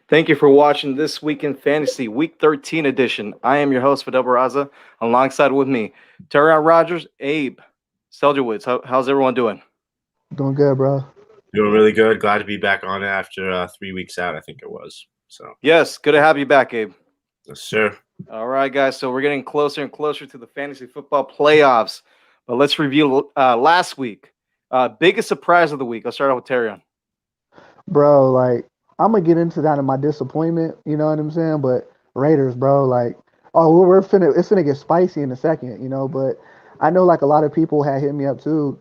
Thank you for watching This Week in Fantasy, Week 13 edition. I am your host, Fidel Barraza, alongside with me, Terry Rogers, Abe, Seljowitz. How's everyone doing? Doing good, bro. Doing really good. Glad to be back on it after 3 weeks out, I think it was. So, Yes, good to have you back, Abe. yes, sir. All right, guys. So we're getting closer and closer to the fantasy football playoffs. But let's review last week. Biggest surprise of the week. I'll start off with Terry. Bro, like I'm gonna get into that in my disappointment, you know what I'm saying? But Raiders, bro, like we're finna it's finna get spicy in a second, but I know like a lot of people had hit me up too,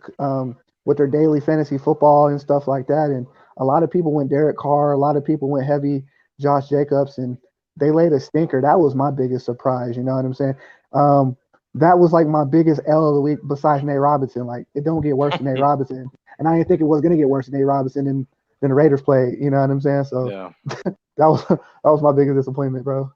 with their daily fantasy football and stuff like that. And a lot of people went Derrick Carr, a lot of people went heavy Josh Jacobs, and they laid a stinker. That was my biggest surprise, you know what I'm saying? That was like my biggest L of the week besides Nate Robinson. Like it don't get worse than Nate Robinson. And I didn't think it was gonna get worse than Nate Robinson and than the Raiders played. You know what I'm saying? So Yeah. that was my biggest disappointment, bro.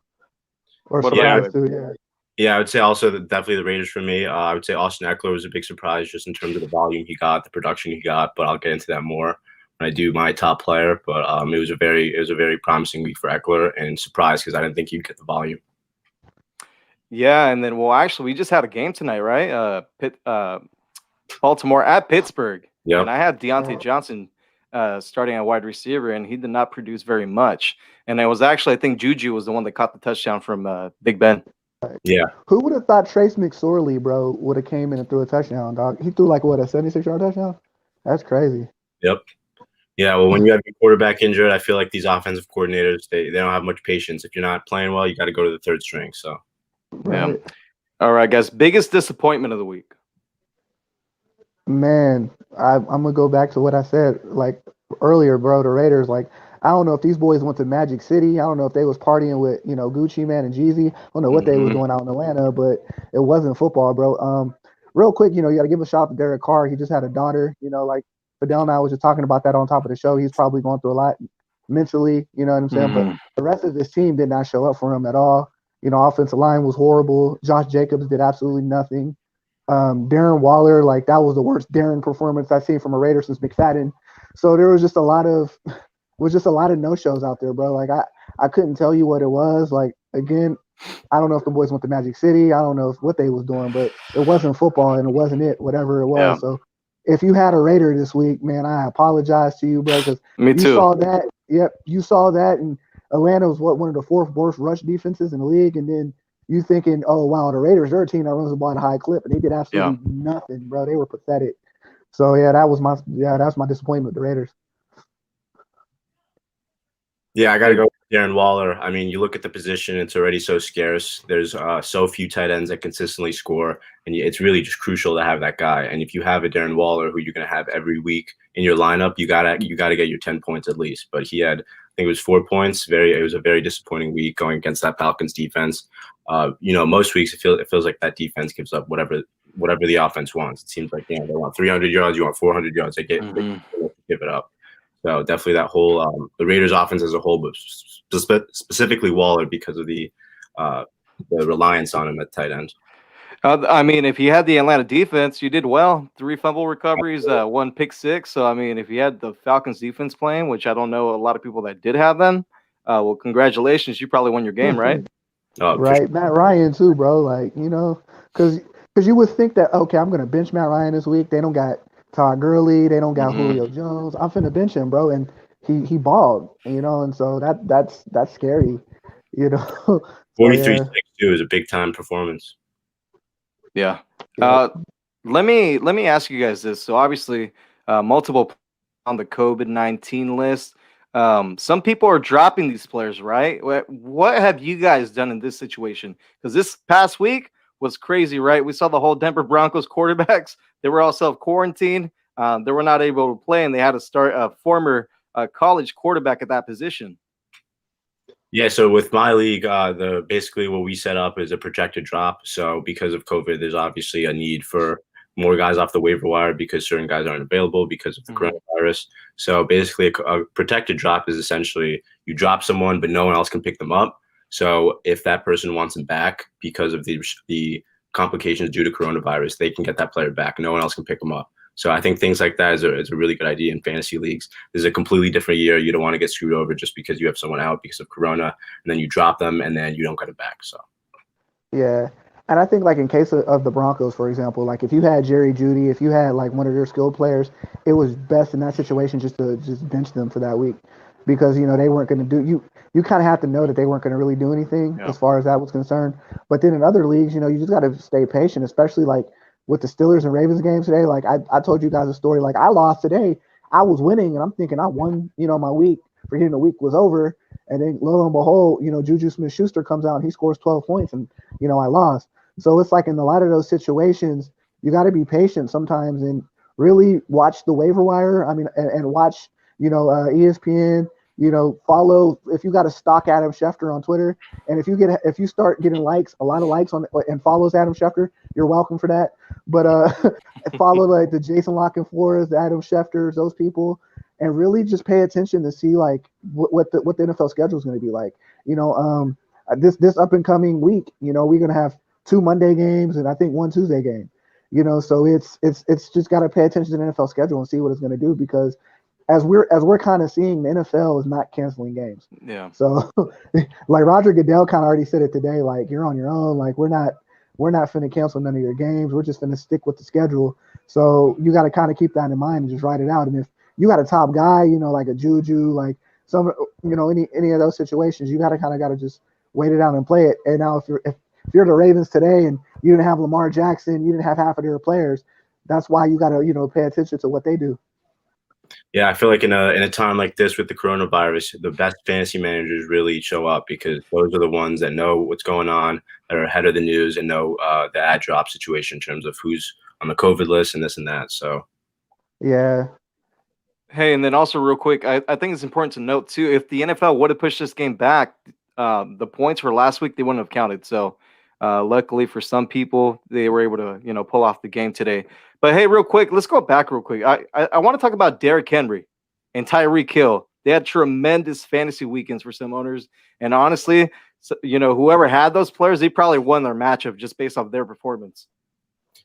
Or What Yeah, surprise too. Yeah. yeah, I would say also that definitely the Raiders for me. I would say Austin Eckler was a big surprise just in terms of the volume he got, the production he got. But I'll get into that more when I do my top player. But it was a very promising week for Eckler and surprise because I didn't think he'd get the volume. Yeah, and then actually, we just had a game tonight, right? Baltimore at Pittsburgh, Yep. and I had Deontay Johnson starting at wide receiver, and he did not produce very much. And it was actually, I think Juju was the one that caught the touchdown from Big Ben. Yeah. Who would have thought Trace McSorley, bro, would have came in and threw a touchdown, dog? He threw like what, a 76-yard touchdown? That's crazy. Yep. Yeah. Well, when you have your quarterback injured, I feel like these offensive coordinators they don't have much patience. If you're not playing well, you got to go to the third string. So. Yeah. Right. All right, guys. Biggest disappointment of the week. Man, I'm gonna go back to what I said like earlier, bro. The Raiders, like I don't know if these boys went to Magic City. I don't know if they was partying with Gucci Man and Jeezy. I don't know what they was Mhm. doing out in Atlanta, but it wasn't football, bro. Real quick, you got to give a shout out to Derrick Carr. He just had a daughter. Like Fidel and I was just talking about that on top of the show. He's probably going through a lot mentally. You know what I'm saying? But Mhm. the rest of this team did not show up for him at all. Offensive line was horrible. Josh Jacobs did absolutely nothing. Darren Waller, like that was the worst Darren performance I've seen from a Raider since McFadden. So there was just a lot of no shows out there, bro. Like I couldn't tell you what it was. Like again, I don't know if the boys went to Magic City. I don't know what they was doing, but it wasn't football and it wasn't whatever it Yeah. was. So if you had a Raider this week, man, I apologize to you, bro, because Me you too. saw that. Yep, you saw that, and Atlanta was one of the fourth worst rush defenses in the league, and then you thinking, oh wow, the Raiders, they're a team that runs the ball at a high clip, and they did absolutely nothing, bro. They were pathetic. So yeah, that's my disappointment with the Raiders. Yeah, I got to go with Darren Waller. I mean, you look at the position; it's already so scarce. There's so few tight ends that consistently score, and it's really just crucial to have that guy. And if you have a Darren Waller, who you're going to have every week in your lineup, you gotta get your 10 points at least. But he had, I think it was 4 points. It was a very disappointing week going against that Falcons defense. Most weeks it feels like that defense gives up whatever the offense wants. It seems like they want 300 yards, you want 400 yards, they Mhm. give it up. So definitely that whole the Raiders offense as a whole, but specifically Waller because of the reliance on him at tight end. I mean, if you had the Atlanta defense, you did well. 3 fumble recoveries, 1 pick 6. So, I mean, if you had the Falcons defense playing, which I don't know a lot of people that did have them, well, congratulations. You probably won your game, right? Right, Matt Ryan too, bro. Like because you would think that okay, I'm gonna bench Matt Ryan this week. They don't got Todd Gurley, they don't got Mhm. Julio Jones. I'm finna bench him, bro, and he balled, and so that's scary, you know. So 43-6 yeah, too is a big time performance. Yeah. yeah. Let me ask you guys this. So obviously, multiple on the COVID-19 list. Some people are dropping these players, right? What have you guys done in this situation? Because this past week was crazy, right? We saw the whole Denver Broncos quarterbacks. They were all self-quarantined. They were not able to play, and they had to start a former college quarterback at that position. Yeah, so with my league, the basically what we set up is a projected drop. So because of COVID, there's obviously a need for more guys off the waiver wire because certain guys aren't available because of the Mhm. coronavirus. So basically, a protected drop is essentially you drop someone, but no one else can pick them up. So if that person wants them back because of the complications due to coronavirus, they can get that player back. No one else can pick them up. So I think things like that is a really good idea in fantasy leagues. This is a completely different year. You don't want to get screwed over just because you have someone out because of Corona, and then you drop them, and then you don't get it back. So Yeah. And I think like in case of the Broncos, for example, like if you had Jerry Judy, if you had like one of your skilled players, it was best in that situation just to just bench them for that week because they weren't going to do you kind of have to know that they weren't going to really do anything Yeah. as far as that was concerned. But then in other leagues, you just got to stay patient, especially like with the Steelers and Ravens games today. Like I told you guys a story. Like I lost today. I was winning and I'm thinking I won, my week, forgetting the week was over. And then lo and behold, Juju Smith-Schuster comes out and he scores 12 points and, I lost. So it's like in a lot of those situations, you got to be patient sometimes and really watch the waiver wire. I mean, and watch, ESPN, follow if you got a stock Adam Schefter on Twitter. And if you start getting a lot of likes on and follows Adam Schefter, you're welcome for that. But follow like the Jason Lock and Flores, the Adam Schefters, those people, and really just pay attention to see like what the NFL schedule is going to be like. This up and coming week, we're going to have 2 Monday games and I think 1 Tuesday game. So it's just got to pay attention to the NFL schedule and see what it's going to do because as we're kind of seeing, the NFL is not canceling games. Yeah. So like Roger Goodell kind of already said it today, like you're on your own, like we're not finna cancel none of your games. We're just finna stick with the schedule. So you got to kind of keep that in mind and just write it out. And if you got a top guy, like a Juju, like some, any of those situations, you got to just wait it out and play it. And now if you're the Ravens today and you didn't have Lamar Jackson, you didn't have half of their players, that's why you got to, pay attention to what they do. Yeah, I feel like in a time like this with the coronavirus, the best fantasy managers really show up because those are the ones that know what's going on, that are ahead of the news, and know the ad drop situation in terms of who's on the COVID list and this and that. So, yeah. Hey, and then also real quick, I think it's important to note too, if the NFL would have pushed this game back, the points for last week, they wouldn't have counted. So luckily for some people, they were able to, pull off the game today. But hey, real quick, let's go back real quick. I want to talk about Derrick Henry and Tyreek Hill. They had tremendous fantasy weekends for some owners. And honestly, whoever had those players, they probably won their matchup just based off their performance.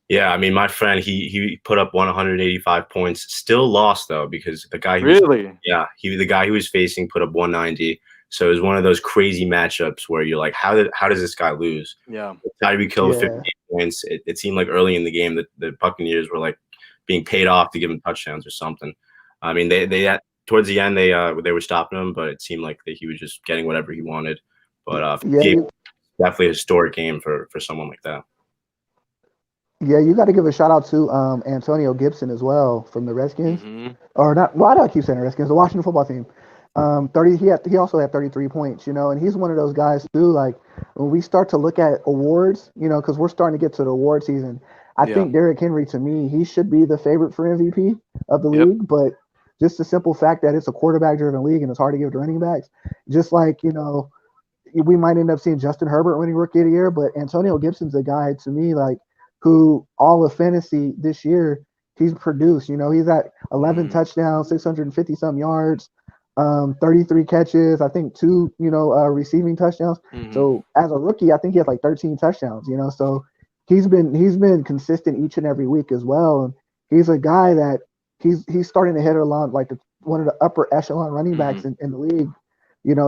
Yeah, I mean, my friend, he put up 185 points, still lost though because the guy the guy he was facing put up 190. So it was one of those crazy matchups where you're like, how does this guy lose? Yeah, Tyreek Hill with 58 points. It seemed like early in the game that the Buccaneers were like being paid off to give him touchdowns or something. I mean, they towards the end they were stopping him, but it seemed like that he was just getting whatever he wanted. But definitely a historic game for someone like that. Yeah, you got to give a shout out to Antonio Gibson as well from the Redskins, or not? Why do I keep saying the Redskins? The Washington Football Team. 30. He also had 33 points. And he's one of those guys too. Like when we start to look at awards, because we're starting to get to the award season. I think Derrick Henry, to me, he should be the favorite for MVP of the league. But just the simple fact that it's a quarterback-driven league and it's hard to give to running backs, just like we might end up seeing Justin Herbert winning Rookie of the Year, but Antonio Gibson's a guy to me like who all of fantasy this year he's produced. He's at 11 touchdowns, 650 some yards, 33 catches, I think 2 receiving touchdowns. So as a rookie, I think he had like 13 touchdowns. So he's been consistent each and every week as well. And he's a guy that he's starting to hit along like one of the upper echelon running backs in the league.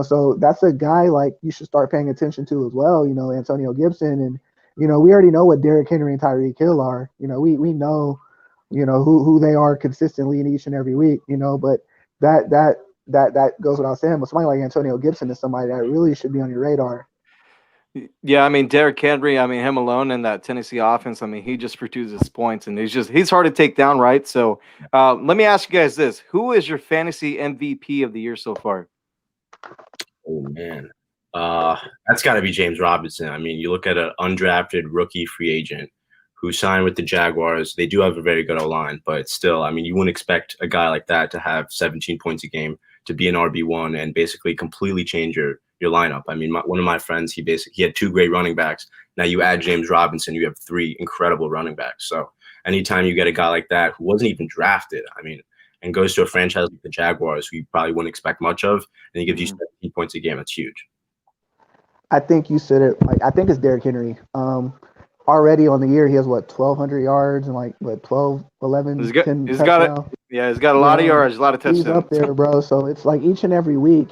So that's a guy like you should start paying attention to as well. Antonio Gibson. And we already know what Derrick Henry and Tyreek Hill are. We know, who they are consistently in each and every week. But that goes without saying. But somebody like Antonio Gibson is somebody that really should be on your radar. Yeah, I mean Derrick Henry, him alone in that Tennessee offense, he just produces points and he's hard to take down, right? So let me ask you guys this: who is your fantasy MVP of the year so far? Oh man. That's got to be James Robinson. I mean, you look at an undrafted rookie free agent who signed with the Jaguars. They do have a very good O-line, but still, you wouldn't expect a guy like that to have 17 points a game, to be an RB1 and basically completely change your lineup. One of my friends, he had 2 great running backs. Now you add James Robinson, you have 3 incredible running backs. So anytime you get a guy like that who wasn't even drafted, and goes to a franchise like the Jaguars, who you probably wouldn't expect much of, and he gives you 17 points a game, that's huge. I think you said it. I think it's Derrick Henry. already on the year, he has what 1,200 yards and like what 12, 11, 10 He's got it. touchdowns. Yeah, he's got a You lot of know, yards, a lot of he's up touchdowns. there, bro. So it's like each and every week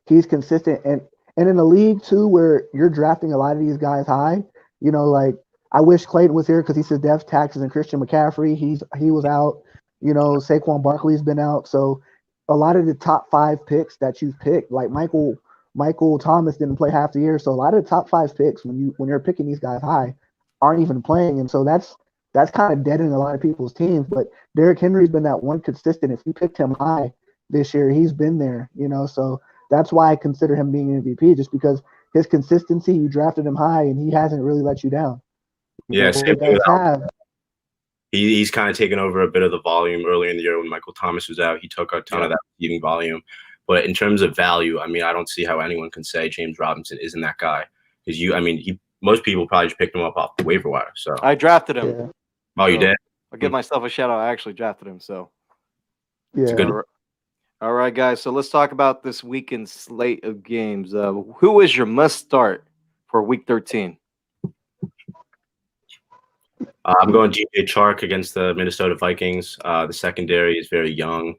he's consistent, and in a league too where you're drafting a lot of these guys high. Like I wish Clayton was here because he said death taxes and Christian McCaffrey. He was out. Saquon Barkley's been out. So a lot of the top 5 picks that you've picked, like Michael Thomas didn't play half the year. So a lot of the top 5 picks when you're picking these guys high aren't even playing, and so that's kind of deadening a lot of people's teams. But Derrick Henry's been that one consistent. If you picked him high this year, he's been there. So that's why I consider him being an MVP, just because his consistency. You drafted him high, and he hasn't really let you down. Yeah, same thing Guys with have. he's kind of taken over a bit of the volume earlier in the year when Michael Thomas was out. He took a ton of that receiving volume. But in terms of value, I mean, I don't see how anyone can say James Robinson isn't that guy. Because most people probably just picked him up off the waiver wire. So I drafted him. Yeah. Oh, you did? I'll give myself a shout out. I actually drafted him. So Yeah. good. All right, guys. So let's talk about this weekend slate of games. Who is your must start for Week 13? I'm going DJ Chark against the Minnesota Vikings. The secondary is very young.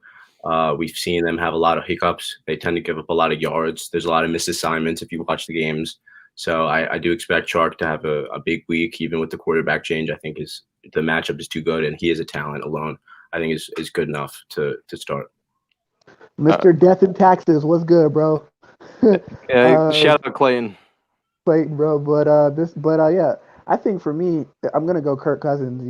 We've seen them have a lot of hiccups. They tend to give up a lot of yards. There's a lot of misassignments if you watch the games. So I do expect Chark to have a big week, even with the quarterback change. I think the matchup is too good, and he is a talent alone. I think is good enough to start. Mr. Death and Taxes, what's good, bro? Shout out Clayton. Clayton, bro. But yeah, I think for me, I'm gonna go Kirk Cousins.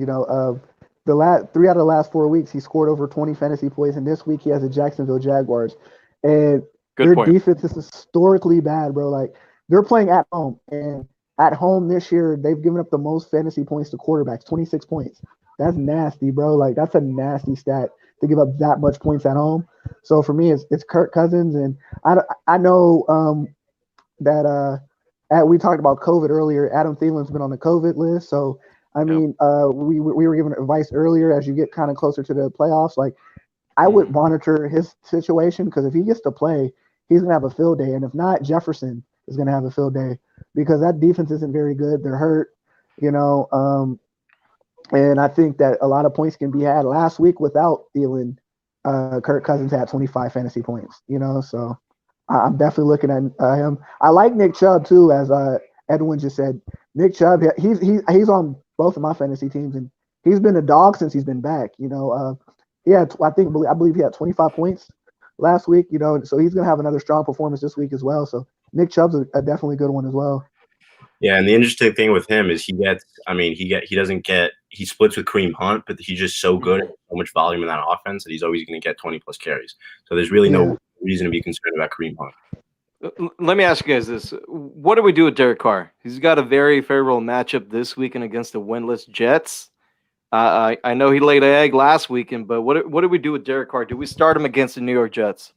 The last 3 out of the last 4 weeks, he scored over 20 fantasy points, and this week he has the Jacksonville Jaguars, and their defense is historically bad, bro. Like they're playing at home, and at home this year they've given up the most fantasy points to quarterbacks, 26 points. That's nasty, bro. Like that's a nasty stat to give up that much points at home. So for me, it's Kirk Cousins, and I know that we talked about COVID earlier. Adam Thielen's been on the COVID list, so I mean, we were given advice earlier as you get kind of closer to the playoffs. Like I would monitor his situation because if he gets to play, he's gonna have a field day, and if not, Jefferson is gonna have a field day because that defense isn't very good. They're hurt, and I think that a lot of points can be had. Last week without Thielen, Kirk Cousins had 25 fantasy points. So I'm definitely looking at him. I like Nick Chubb too, as Edwin just said. Nick Chubb, he's on both of my fantasy teams, and he's been a dog since he's been back. I believe he had 25 points last week. So he's gonna have another strong performance this week as well. So Nick Chubb's a definitely good one as well. Yeah, and the interesting thing with him is he splits with Kareem Hunt, but he's just so good at so much volume in that offense that he's always going to get 20 plus carries. So there's really no reason to be concerned about Kareem Hunt. Let me ask you guys this: what do we do with Derrick Carr? He's got a very favorable matchup this weekend against the winless Jets. I know he laid an egg last weekend, but what do we do with Derrick Carr? Do we start him against the New York Jets?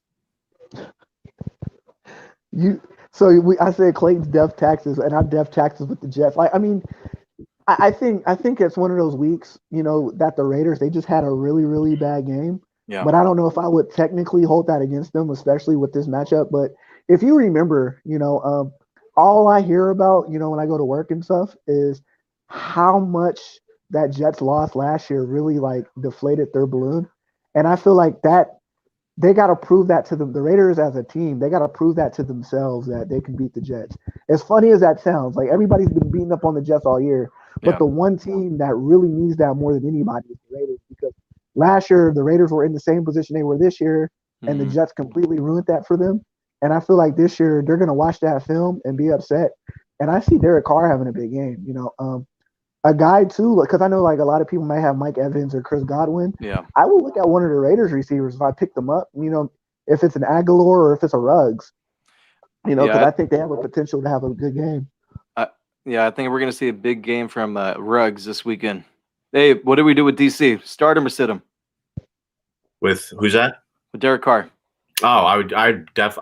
I said Clayton's death taxes, and I death taxes with the Jets. Like, I mean, I think it's one of those weeks, that the Raiders, they just had a really, really bad game. Yeah. But I don't know if I would technically hold that against them, especially with this matchup. But if you remember, all I hear about, when I go to work and stuff is how much that Jets loss last year really like deflated their balloon. And I feel like that they got to prove that to them. The Raiders as a team, they got to prove that to themselves that they can beat the Jets. As funny as that sounds, like everybody's been beating up on the Jets all year, but the one team that really needs that more than anybody is the Raiders, because last year the Raiders were in the same position they were this year, and the Jets completely ruined that for them. And I feel like this year they're going to watch that film and be upset. And I see Derek Carr having a big game. A guy too, because I know like a lot of people might have Mike Evans or Chris Godwin. Yeah, I will look at one of the Raiders receivers if I pick them up. If it's an Aguilar or if it's a Ruggs. Because I think they have a potential to have a good game. I think we're going to see a big game from Ruggs this weekend. Hey, what do we do with DC? Start him or sit him? With who's that? With Derek Carr. Oh,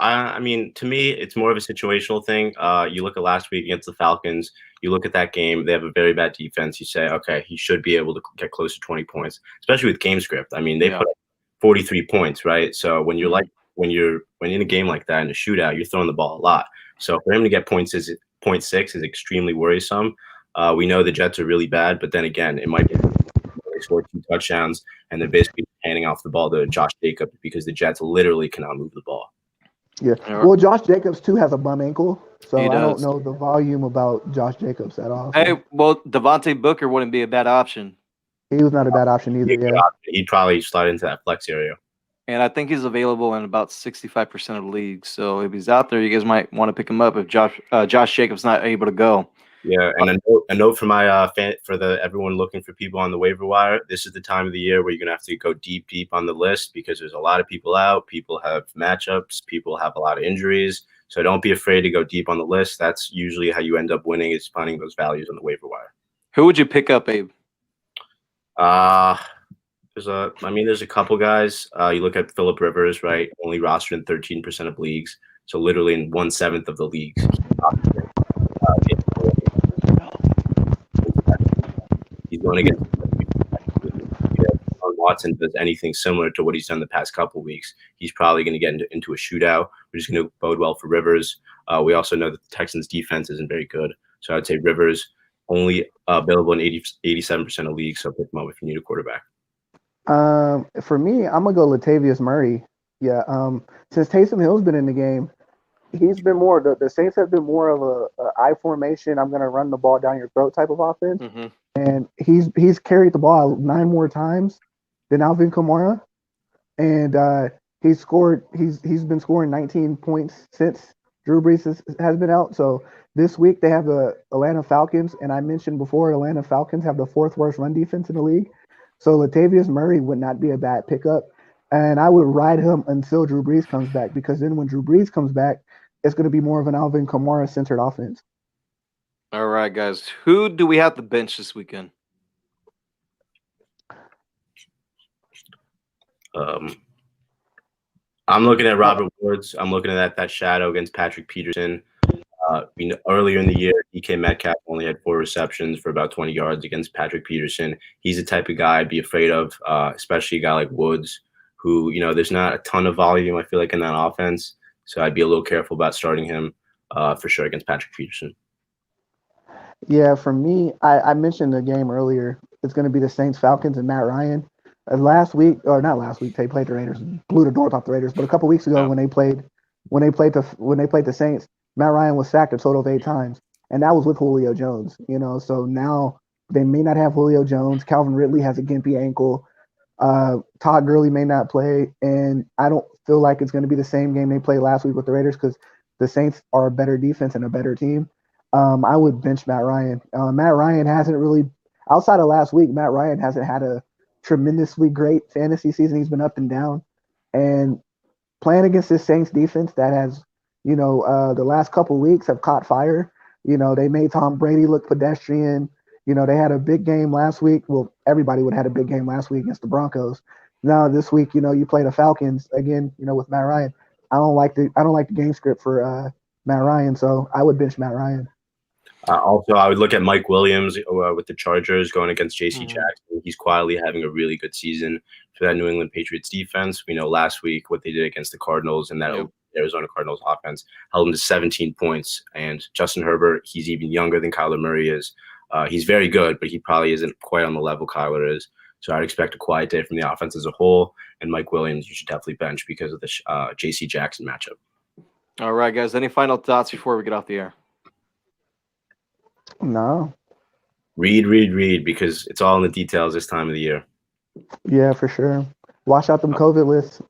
I mean, to me, it's more of a situational thing. You look at last week against the Falcons. You look at that game. They have a very bad defense. You say, okay, he should be able to get close to 20 points, especially with game script. I mean, they put up 43 points, right? So when you're in a game like that in a shootout, you're throwing the ball a lot. So for him to get 0.6 is extremely worrisome. We know the Jets are really bad, but then again, it might be they score 2 touchdowns and they're basically handing off the ball to Josh Jacobs because the Jets literally cannot move the ball. Yeah. Yeah. Well, Josh Jacobs too has a bum ankle, so He I don't does. know the volume about Josh Jacobs at all. So Hey, well, Devontae Booker wouldn't be a bad option. he was not a bad option either. Yeah. He'd probably slide into that flex area. And I think he's available in about 65% of the leagues. So if he's out there, you guys might want to pick him up if Josh Jacobs not able to go. Yeah, and a note for my everyone looking for people on the waiver wire. This is the time of the year where you're gonna have to go deep on the list because there's a lot of people out. People have matchups. People have a lot of injuries. So don't be afraid to go deep on the list. That's usually how you end up winning is finding those values on the waiver wire. Who would you pick up, Abe? There's a couple guys. You look at Phillip Rivers, right? Only rostered in 13% of leagues, so literally in 1/7 of the leagues. He's going against Watson does anything similar to what he's done the past couple weeks. He's probably going to get into a shootout, which is going to bode well for Rivers. We also know that the Texans' defense isn't very good, so I'd say Rivers only available in 87% of leagues. So pick him up if you need a quarterback. For me, I'm gonna go Latavius Murray. Yeah. Since Taysom Hill's been in the game, he's been more. The Saints have been more of a I formation. I'm gonna run the ball down your throat type of offense, and he's carried the ball 9 more times than Alvin Kamara, and he's been scoring 19 points since Drew Brees has been out. So this week they have the Atlanta Falcons, and I mentioned before Atlanta Falcons have the 4th worst run defense in the league. So Latavius Murray would not be a bad pickup, and I would ride him until Drew Brees comes back because then when Drew Brees comes back, it's going to be more of an Alvin Kamara centered offense. All right, guys. Who do we have to bench this weekend? I'm looking at Robert Woods. I'm looking at that shadow against Patrick Peterson. Earlier in the year, DK Metcalf only had 4 receptions for about 20 yards against Patrick Peterson. He's the type of guy I'd be afraid of, especially a guy like Woods, who, there's not a ton of volume, I feel like, in that offense. So I'd be a little careful about starting him for sure against Patrick Peterson. Yeah, for me, I mentioned the game earlier. It's going to be the Saints, Falcons, and Matt Ryan. Not last week, they played the Raiders, blew the doors off the Raiders. But a couple weeks ago, when they played the Saints, Matt Ryan was sacked a total of 8 times, and that was with Julio Jones. So now they may not have Julio Jones. Calvin Ridley has a gimpy ankle. Todd Gurley may not play, and I don't feel like it's going to be the same game they played last week with the Raiders because the Saints are a better defense and a better team. I would bench Matt Ryan. Matt Ryan hasn't really, outside of last week, Matt Ryan hasn't had a tremendously great fantasy season. He's been up and down, and playing against this Saints defense that has, the last couple of weeks have caught fire. They made Tom Brady look pedestrian. They had a big game last week. Well, everybody would have had a big game last week against the Broncos. Now this week, you play the Falcons again, with Matt Ryan. I don't like the game script for Matt Ryan, so I would bench Matt Ryan. Also, I would look at Mike Williams with the Chargers going against J.C. Jackson. He's quietly having a really good season for that New England Patriots defense. We know last week what they did against the Cardinals and that Arizona Cardinals offense held them to 17 points. And Justin Herbert, he's even younger than Kyler Murray is. He's very good, but he probably isn't quite on the level Kyler is. So I'd expect a quiet day from the offense as a whole. And Mike Williams, you should definitely bench because of the J.C. Jackson matchup. All right, guys. Any final thoughts before we get off the air? No. Read, because it's all in the details this time of the year. Yeah, for sure. Wash out them COVID lists.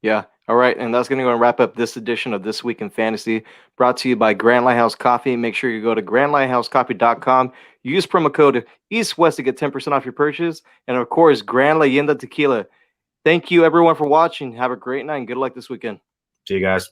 Yeah. All right. And that's going to wrap up this edition of This Week in Fantasy, brought to you by Grand Lighthouse Coffee. Make sure you go to grandlighthousecoffee.com. Use promo code EastWest to get 10% off your purchase. And, of course, Grand Leyenda Tequila. Thank you, everyone, for watching. Have a great night and good luck this weekend. See you guys.